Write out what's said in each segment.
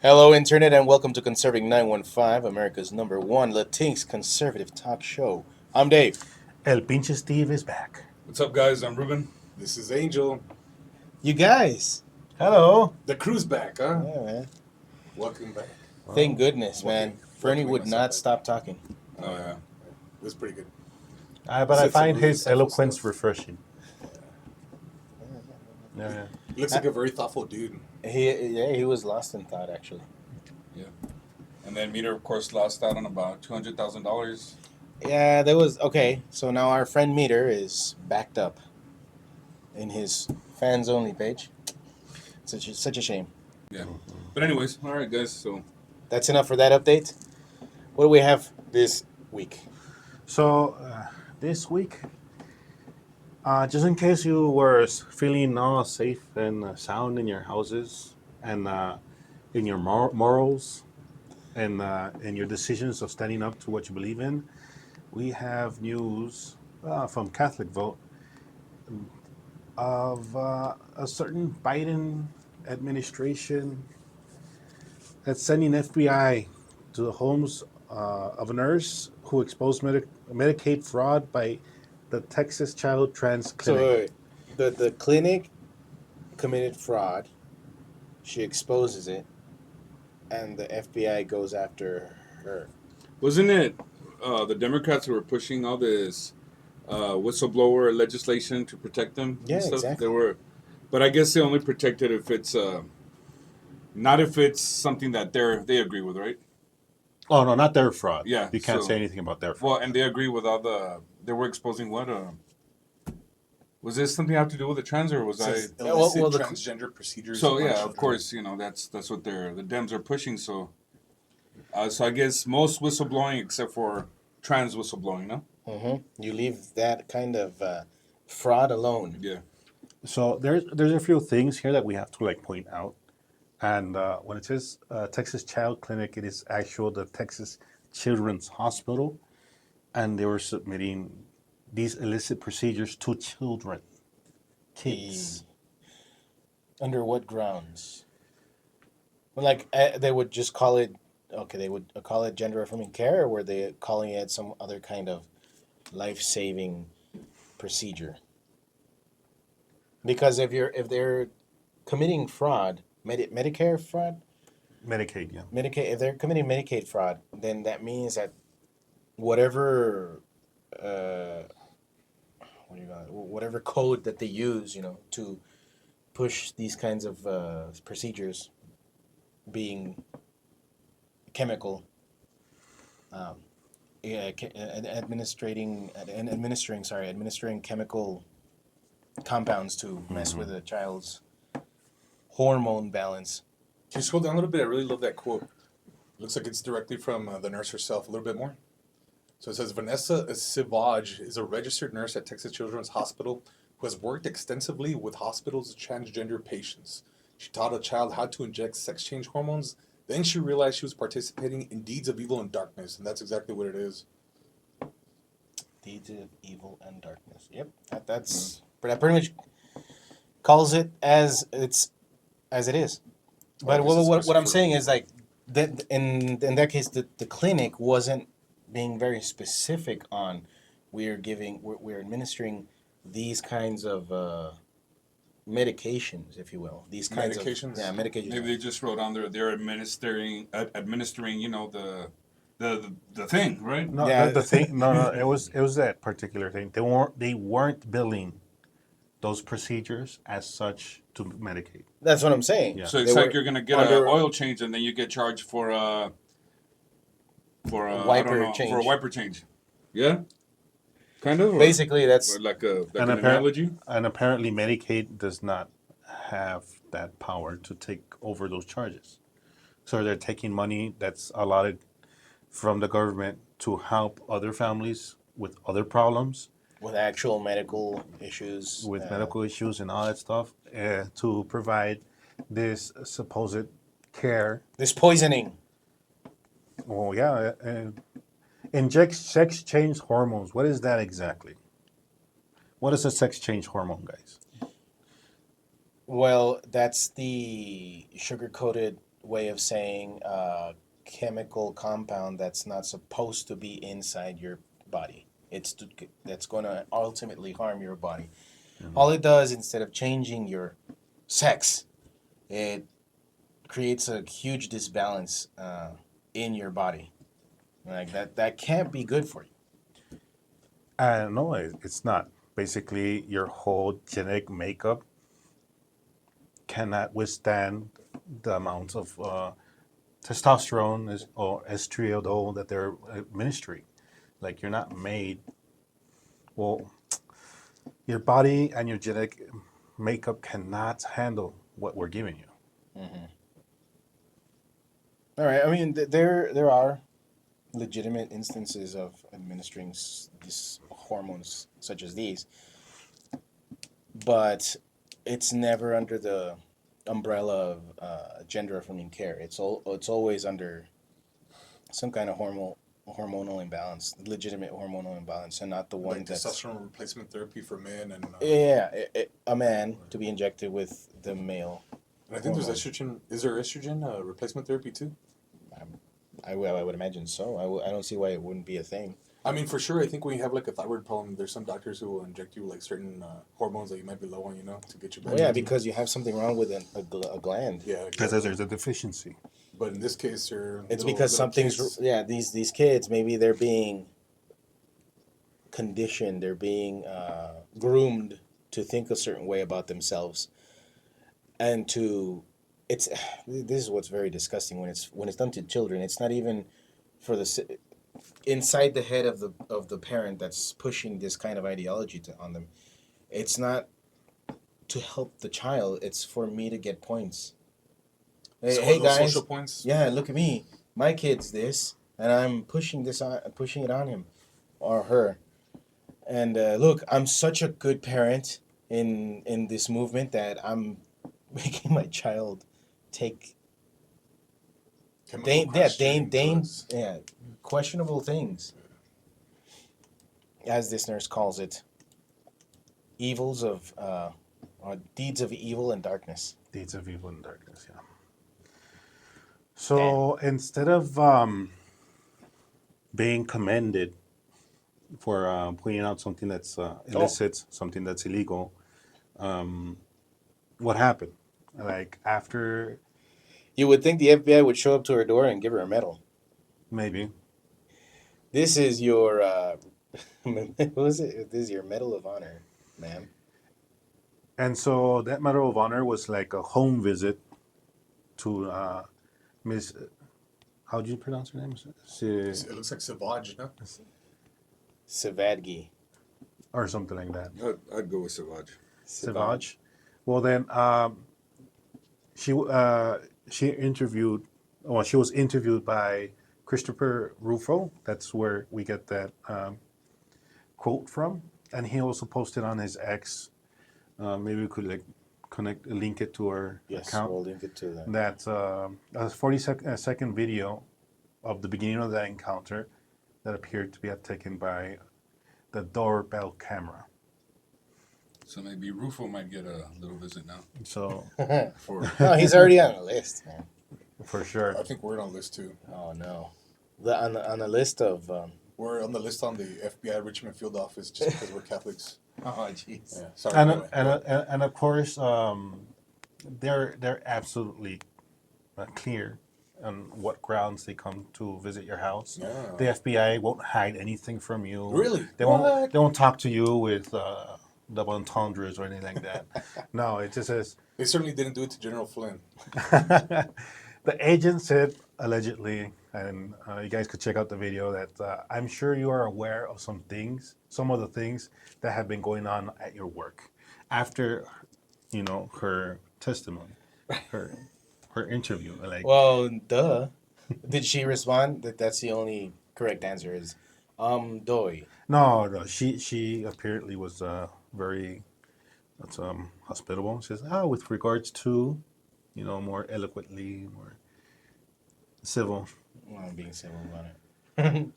Hello, Internet, and welcome to Conserving 915, America's number one Latinx conservative talk show. I'm Dave. El pinche Steve is back. What's up, guys? I'm Ruben. This is Angel. You guys. Hello. The crew's back, huh? Yeah, man. Welcome back. Thank goodness, man. Fernie welcoming would myself not back. stop talking. Oh, yeah. It was pretty good. But I Said some find really his insightful eloquence stuff. refreshing. Yeah. He looks like a very thoughtful dude. He was lost in thought, actually. Yeah. And then Meter, of course, lost out on about $200,000. Yeah, there was... Okay, so now our friend Meter is backed up in his fans-only page. Such a shame. Yeah. But anyways, all right, guys. So That's enough for that update. What do we have this week? So this week, just in case you were feeling all safe and sound in your houses and in your morals and in your decisions of standing up to what you believe in, we have news from Catholic Vote of a certain Biden administration that's sending FBI to the homes of a nurse who exposed Medicaid fraud by the Texas Child Trans Clinic. So the clinic committed fraud. She exposes it, and the FBI goes after her. wasn't it the Democrats who were pushing all this whistleblower legislation to protect them? Yeah, and stuff? exactly. But I guess they only protect it if it's not if it's something that they agree with, right? Oh no, not their fraud. Yeah, You can't so- say anything about their fraud. Well, and they agree with all they were exposing what? Was this something have to do with the trans, or was I? Says Yeah, illicit well, transgender procedures. So on yeah, children. of course, that's what the Dems are pushing. So I guess most whistleblowing, except for trans whistleblowing, no? You leave that kind of fraud alone. Yeah. So there's a few things here that we have to point out. And when it says Texas Child Clinic, it is actual the Texas Children's Hospital, and they were submitting these illicit procedures to children, kids. Under what grounds? Well, like they would just call it. Okay, they would call it gender affirming care, or were they calling it some other kind of life-saving procedure? Because if they're committing fraud, Medicare fraud, Medicaid, yeah. Medicaid, if they're committing Medicaid fraud, then that means that whatever whatever code that they use, to push these kinds of procedures, being chemical, administering chemical compounds to mess with a child's hormone balance. Can you scroll down a little bit? I really love that quote. Looks like it's directly from the nurse herself. A little bit more. So it says Vanessa Sivage is a registered nurse at Texas Children's Hospital who has worked extensively with hospitals' transgender patients. She taught a child how to inject sex change hormones. Then she realized she was participating in deeds of evil and darkness, and that's exactly what it is. Deeds of evil and darkness. Yep, that pretty much calls it as it is. But what I'm saying is like that in that case the clinic wasn't being very specific on we're administering these kinds of medications, if you will. These kinds Medications? of medications. Maybe they just wrote on there they're administering the thing, right? No, Yeah. the thing. No. It was that particular thing. They weren't billing those procedures as such to Medicaid. That's what I'm saying. Yeah. So it's They like were you're gonna get under- an oil change and then you get charged for a Wiper change. For a wiper change. Yeah, kind of. Or Basically, that's or like an appar- analogy. And apparently, Medicaid does not have that power to take over those charges. So they're taking money that's allotted from the government to help other families with other problems, with actual medical issues. with medical issues and all that stuff, to provide this supposed care. This poisoning. Well, yeah, inject sex change hormones. What is that exactly? What is a sex change hormone, guys? Well, that's the sugar-coated way of saying chemical compound that's not supposed to be inside your body. That's going to ultimately harm your body. All it does, instead of changing your sex, it creates a huge disbalance in your body. Like that can't be good for you. No, it's not. Basically, your whole genetic makeup cannot withstand the amounts of testosterone or estriadol that they're administering. Like you're not made. Well, your body and your genetic makeup cannot handle what we're giving you. All right. I mean, there are legitimate instances of administering these hormones such as these, but it's never under the umbrella of gender affirming care. It's always under some kind of hormonal imbalance, legitimate hormonal imbalance, and not the one Like that's testosterone replacement therapy for men and. a man to be injected with the male. And I think there's hormone. estrogen. Is there estrogen replacement therapy too? I would imagine so. I don't see why it wouldn't be a thing. I mean, for sure. I think when you have like a thyroid problem, there's some doctors who will inject you like certain hormones that you might be low on, to get you back. Well, yeah, because you have something wrong with a gland. Yeah, Because exactly. there's a deficiency. But in this case, they're It's little- because little something's kids. these kids, maybe they're being conditioned, they're being groomed to think a certain way about themselves, and it's this is what's very disgusting when it's done to children. It's not even for inside the head of the parent that's pushing this kind of ideology on them. It's not to help the child. It's for me to get points. So Hey those guys, social points. yeah, look at me. My kid's this, and I'm pushing it on him or her. And look, I'm such a good parent in this movement that I'm making my child take Drugs. questionable things, as this nurse calls it, evils of or deeds of evil and darkness. Deeds of evil and darkness, yeah. So instead of being commended for pointing out something that's illicit, something that's illegal, what happened? Like after You would think the FBI would show up to her door and give her a medal. maybe, This is your what was it? This is your Medal of Honor, ma'am. and so that Medal of Honor was like a home visit to Miss. How do you pronounce her name? It looks like Savage, no? Savadgi. Or something like that. I'd go with Savage. Savage. Well, then she interviewed. Well, she was interviewed by Christopher Rufo. That's where we get that quote from, and he also posted on his X. Maybe we could link it to our Yes, account. we'll link it to that. That's a 40-second video of the beginning of that encounter that appeared to be taken by the doorbell camera. So maybe Rufo might get a little visit now. So For No, he's already on the list, man. for sure. I think we're on the list too. Oh no, on the list of. We're on the list on the FBI Richmond field office just because we're Catholics. Oh jeez. Yeah, sorry. And anyway. and of course, they're absolutely clear on what grounds they come to visit your house. Yeah. The FBI won't hide anything from you. Really? They won't talk to you with double entendres or anything like that. No, it just says They certainly didn't do it to General Flynn. the agent said allegedly, and you guys could check out the video, that I'm sure you are aware of some of the things that have been going on at your work after, her testimony, her interview. Like, Well, duh. Did she respond? That's the only correct answer is, doy. no, she apparently was very hospitable. She says, with regards to, more eloquently, more civil. Well, I'm being civil about it.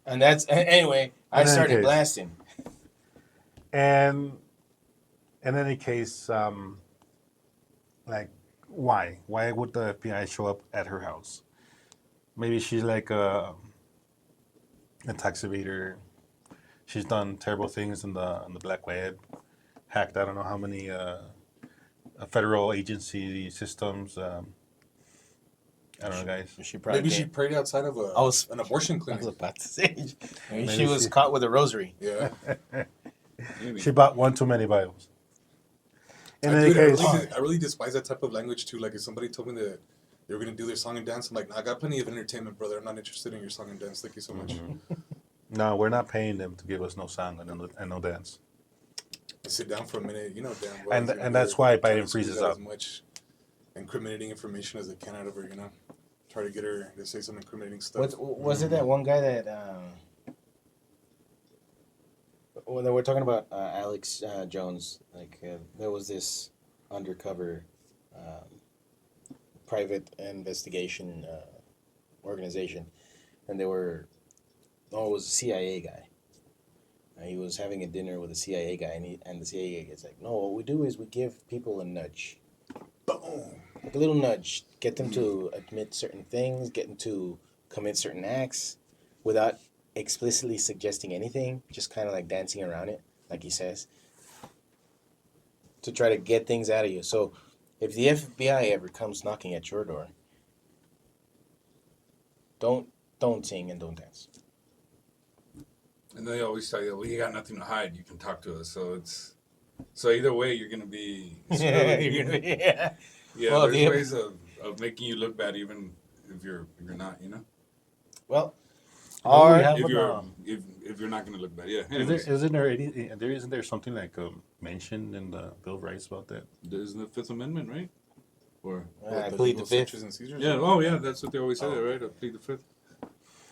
And that's anyway. I In any started case. blasting. And in any case, like Why? Why would the FBI show up at her house? Maybe she's like a tax evader. She's done terrible things in the black web. Hacked I don't know how many federal agency systems. I don't know, guys. She probably Maybe she came- prayed outside of I was- an abortion I was clinic. about to say. Maybe she Maybe was she- caught with a rosary. Yeah. Maybe. She bought one too many Bibles. In I, any dude, I, case, really, I really despise that type of language too. Like if somebody told me that they were gonna do their song and dance, I'm like, nah, I got plenty of entertainment, brother. I'm not interested in your song and dance. Thank you so much. no, we're not paying them to give us no song and no dance. Sit down for a minute, you know, damn well. And- he's gonna and be that's there why trying Biden to squeeze freezes out up. as much incriminating information as they can out of her, you know. Try to get her to say some incriminating stuff. Was it that one guy that when they were talking about Alex Jones? Like there was this undercover private investigation organization, and they were it was a CIA guy. He was having a dinner with a CIA guy, and the CIA guy is like, "No, what we do is we give people a nudge." Boom. Like a little nudge, get them to admit certain things, get them to commit certain acts without explicitly suggesting anything, just kind of like dancing around it, like he says, to try to get things out of you. So if the FBI ever comes knocking at your door, don't sing and don't dance. And they always tell you, well, you got nothing to hide. You can talk to us. So either way, you're gonna be. Yeah. Yeah, Well, there's the- ways of making you look bad, even if you're not. You know, Well, Well, we our have if an, you're if you're not gonna look bad. Yeah. Anyways, isn't there something like mentioned in the Bill of Rights about that? there's the Fifth Amendment, right? Or I The plead the legal fifth. searches and seizures? yeah. Oh yeah, that's what they always say, Oh. right? I plead the Fifth.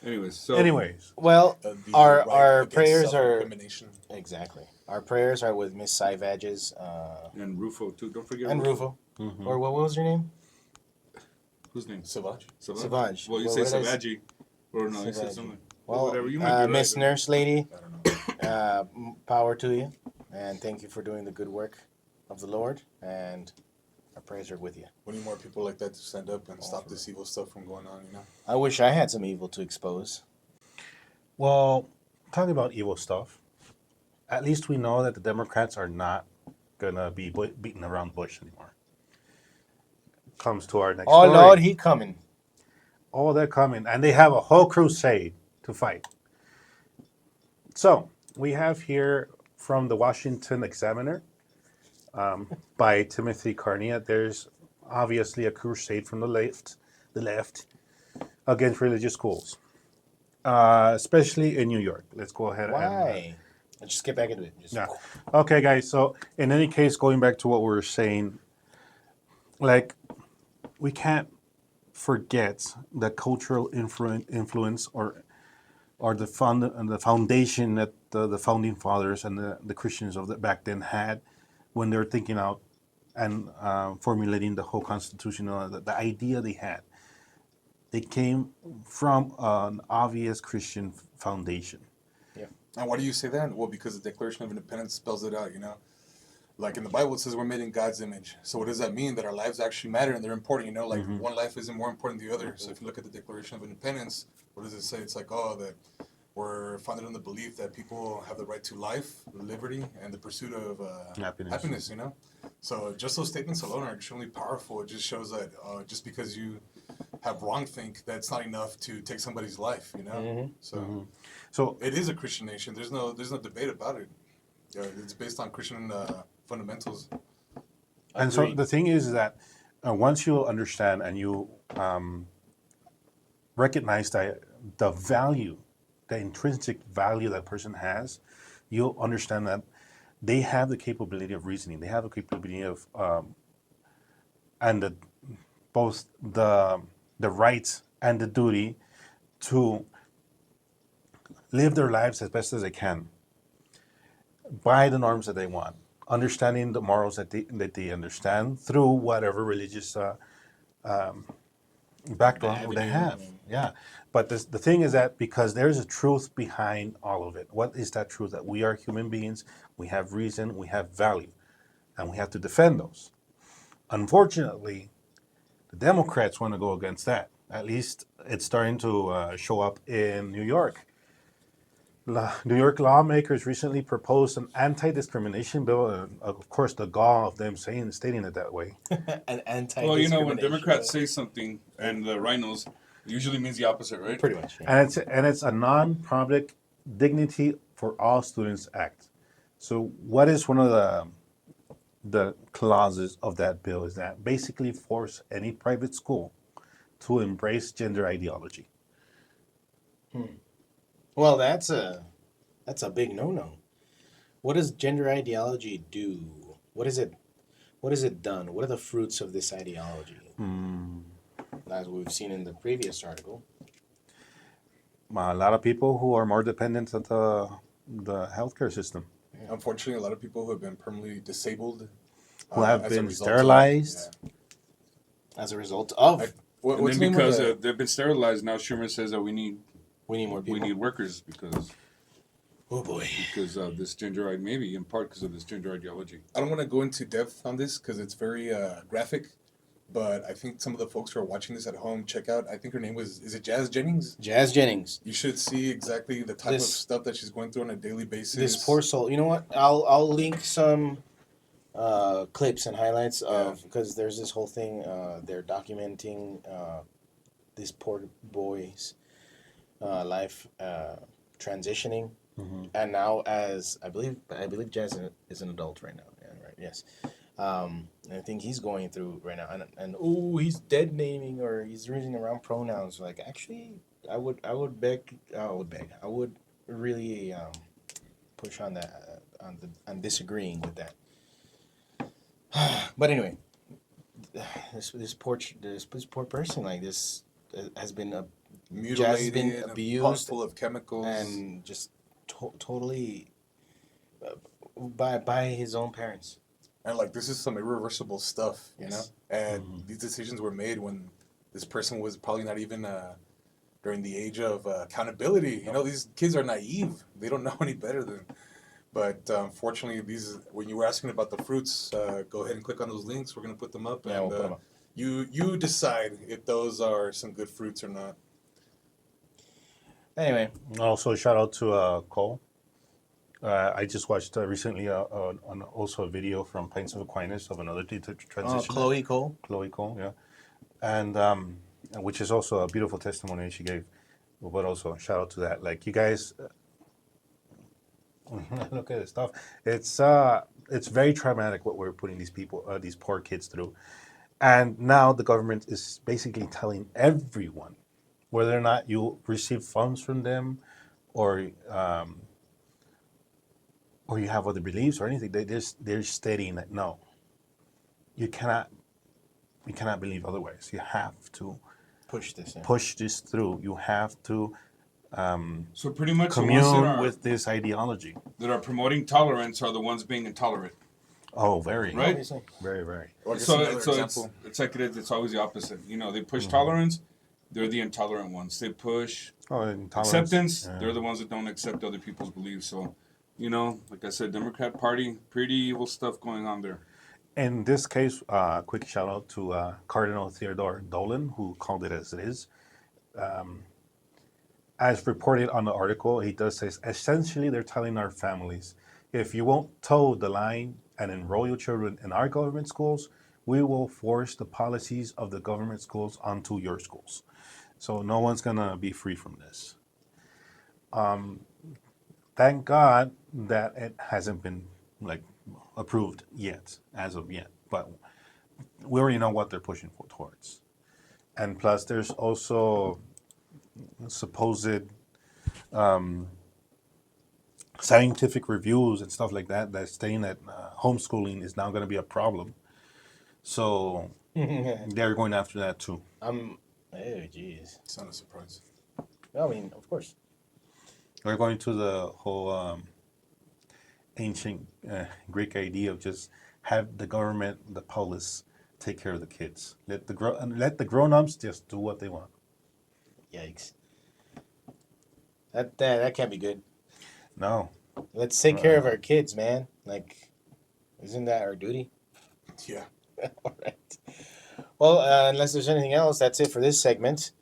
Anyways, so Anyways, Well, The our right against prayers are self-incrimination. exactly. Our prayers are with Miss Saivage's and Rufo too. Don't forget and Rufo. mhm. Or what was her name? Whose name? Savage. Savage. Well, you Well, say what did I say? Savage, or no? You said Savage. something. Well, whatever. You might be Miss right. Nurse Lady, I don't know. power to you, and thank you for doing the good work of the Lord, and our prayers are with you. We need more people like that to stand up and stop this evil stuff from going on, you know? I wish I had some evil to expose. well, talking about evil stuff, at least we know that the Democrats are not gonna be beating around the bush anymore. Comes to our next Oh story. Lord, he coming. Oh, they're coming, and they have a whole crusade to fight. So we have here from the Washington Examiner by Timothy Carney. There's obviously a crusade from the left against religious schools, especially in New York. Let's go ahead. Why? Let's just get back into it. Just, Yeah. Okay, guys. So in any case, going back to what we were saying, like we can't forget the cultural influence or the foundation that the founding fathers and the Christians of back then had when they were thinking out and formulating the whole Constitution. The idea they had, they came from an obvious Christian foundation. And why do you say that? Well, because the Declaration of Independence spells it out, you know? Like in the Bible, it says we're made in God's image. So what does that mean? That our lives actually matter and they're important, you know? Like one life isn't more important than the other. So if you look at the Declaration of Independence, what does it say? It's like, oh, that we're founded on the belief that people have the right to life, liberty, and the pursuit of happiness, you know? So just those statements alone are extremely powerful. It just shows that just because you have wrongthink, that's not enough to take somebody's life, you know? So So it is a Christian nation. There's no debate about it. It's based on Christian fundamentals. and so Agreed. the thing is that once you understand and you recognize the value, the intrinsic value that person has, you'll understand that they have the capability of reasoning. They have the capability of and both the rights and the duty to live their lives as best as they can by the norms that they want, understanding the morals that they understand through whatever religious background they have. Yeah. But the thing is that because there's a truth behind all of it. What is that truth? That we are human beings, we have reason, we have value, and we have to defend those. Unfortunately, The Democrats want to go against that. At least it's starting to show up in New York. New York lawmakers recently proposed an anti-discrimination bill. Of course, the gall of them stating it that way. An Well, you know, anti-discrimination. when Democrats say something and the rhinos, it usually means the opposite, right? Pretty much. Yeah. And it's a non-public Dignity for All Students Act. So, what is one of the clauses of that bill is that basically force any private school to embrace gender ideology. Well, that's a big no-no. What does gender ideology do? What is it? What has it done? What are the fruits of this ideology? As we've seen in the previous article. A lot of people who are more dependent on the healthcare system, Unfortunately, a lot of people who have been permanently disabled, who have as a been result sterilized. As a result of, And And what's then the name of because the- they've been sterilized, now Schumer says that we need more people. workers because Oh boy. of this gender maybe in part because of this gender ideology. I don't want to go into depth on this because it's very graphic, but I think some of the folks who are watching this at home, check out. I think her name is it Jazz Jennings? Jazz Jennings. You should see exactly the type of This- stuff that she's going through on a daily basis. This poor soul. You know what? I'll link some clips and highlights of, because there's this whole thing. They're documenting this poor boy's life transitioning, and now as I believe Jazz is an adult right now. Yeah, right. Yes. And I think he's going through right now, and he's dead naming or he's using around pronouns. Like, actually, I would really push on that on disagreeing with that. But anyway, this poor person like this has been Mutilated, been and abused pumps full of chemicals. and just totally by his own parents. And like this is some irreversible stuff, you Yes. know. And these decisions were made when this person was probably not even during the age of accountability. You know, these kids are naive; they don't know any better than. But unfortunately, when you were asking about the fruits, go ahead and click on those links. We're gonna put them up, Yeah, and we'll put them up. you decide if those are some good fruits or not. Anyway, Also, shout out to Cole. I just watched recently also a video from Pints of Aquinas of another transition. Chloe Cole. Chloe Cole, yeah, and which is also a beautiful testimony she gave. But also shout out to that. Like, you guys, look at this stuff. It's very traumatic what we're putting these poor kids through, and now the government is basically telling everyone, whether or not you receive funds from them, or you have other beliefs or anything, they're stating that no, you cannot believe otherwise. You have to Push this in. push this through. You have to So pretty much the ones commune with this ideology. that are promoting tolerance are the ones being intolerant. Oh, very, Right? Obviously. very, very. Or I guess So, another so example. it's like it's always the opposite. You know, they push tolerance, they're the intolerant ones. They push Oh, intolerance. acceptance, Yeah. they're the ones that don't accept other people's beliefs. So, you know, like I said, Democrat Party, pretty evil stuff going on there. In this case, quick shout out to Cardinal Theodore Dolan, who called it as it is. As reported on the article, he does say, essentially, they're telling our families, if you won't toe the line and enroll your children in our government schools, we will force the policies of the government schools onto your schools. So no one's going to be free from this. Thank God that it hasn't been approved yet, as of yet. But we already know what they're pushing towards. And plus, there's also supposed scientific reviews and stuff like that that's saying that homeschooling is now going to be a problem. So they're going after that too. Oh, jeez. It's not a surprise. I mean, of course. They're going to the whole ancient Greek idea of just have the government, the police, take care of the kids. Let the grown-ups just do what they want. Yikes. That can't be good. No. Let's take care of our kids, man. Like, isn't that our duty? Yeah. All right. Well, unless there's anything else, that's it for this segment.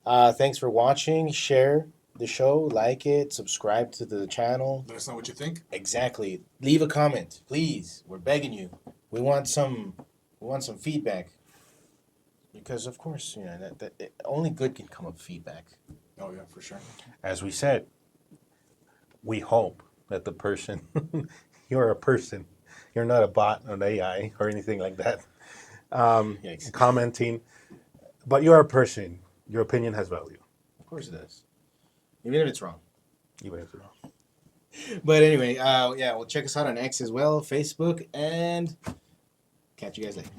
Thanks for watching. Share the show, like it, subscribe to the channel. Let us know what you think. Exactly. Leave a comment, please. We're begging you. We want some feedback. Because of course, only good can come of feedback. Oh yeah, for sure. As we said, we hope that the person, you're a person, you're not a bot or an AI or anything like that, Yikes. commenting, but you're a person. Your opinion has value. Of course it does. Even if it's wrong. Even if it's wrong. But anyway, well, check us out on X as well, Facebook, and catch you guys later.